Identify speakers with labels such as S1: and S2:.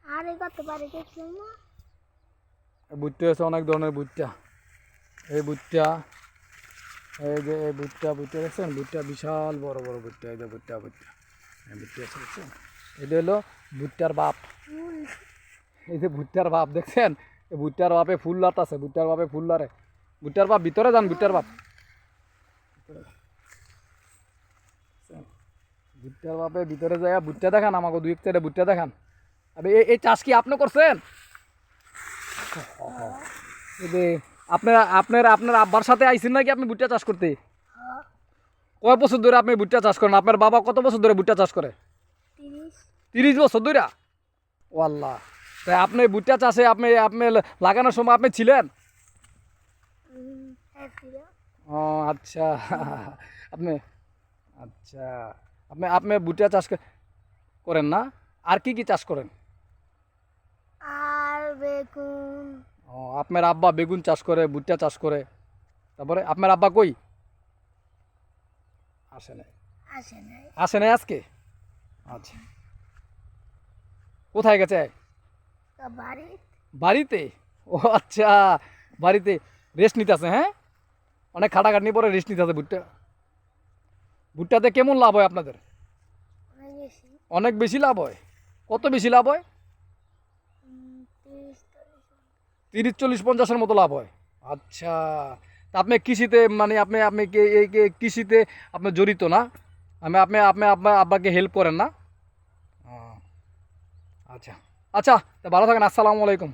S1: আরে কত পারে দেখছেন না?
S2: ভুট্টা আছে অনেক ধরনের ভুট্টা। এই ভুট্টা, এই যে এই ভুট্টা দেখছেন? ভুট্টা বিশাল বড় বড় ভুট্টা। এই যে ভুট্টা এই ভুট্টা আছে দেখছেন? এটা হলো ভুট্টার বাপ। এই যে ভুট্টার বাপ দেখছেন? এই ভুট্টার বাপে ফুল লাট আছে। ভুট্টার বাপে ফুল লারে। ভুট্টার বাপ ভিতরে যান। ভুট্টার বাপ, ভুট্টার বাপে ভিতরে যায়। ভুট্টা দেখান আমাকে, দুই এক সাইডে ভুট্টা দেখান। আরে এই চাষ কি আপনি করছেন? এই যে আপনার আপনার আপনার আব্বার সাথে আইছেন নাকি আপনি ভুট্টা চাষ করতে? কয় বছর ধরে আপনি ভুট্টা চাষ করেন? আপনার বাবা কত বছর ধরে ভুট্টা চাষ করে? 30 বছর ধরে। ও আল্লাহ! তাই আপনি ভুট্টা চাষে আপনি আপনি লাগানোর সময় আপনি ছিলেন? ও আচ্ছা। আপনি আচ্ছা, আপনি আপনি ভুট্টা চাষ করেন না? আর কি কি চাষ করেন?
S1: আর বেগুন।
S2: ও, আপনার আব্বা বেগুন চাষ করে, ভুট্টা চাষ করে। তারপরে আপনার আব্বা কই? আসে নাই। আসে নাই আজকে? আচ্ছা, কোথায় গেছে? বাড়িতে। ও আচ্ছা, বাড়িতে রেস্ট নিতে আছে। হ্যাঁ, অনেক খাটাখাটনি পরে রেস্ট নিতে আছে। ভুট্টাতে কেমন লাভ হয় আপনাদের? অনেক বেশি লাভ হয়। কত বেশি লাভ হয়? 30, 40, 50-এর মতো লাভ হয়। আচ্ছা, তা আপনি কৃষিতে মানে আপনি আপনি এই কৃষিতে আপনি জড়িত না? আমি আপনি আপনি আপনার আব্বাকে হেল্প করেন না? আচ্ছা আচ্ছা, তা ভালো থাকেন। আসসালামু আলাইকুম।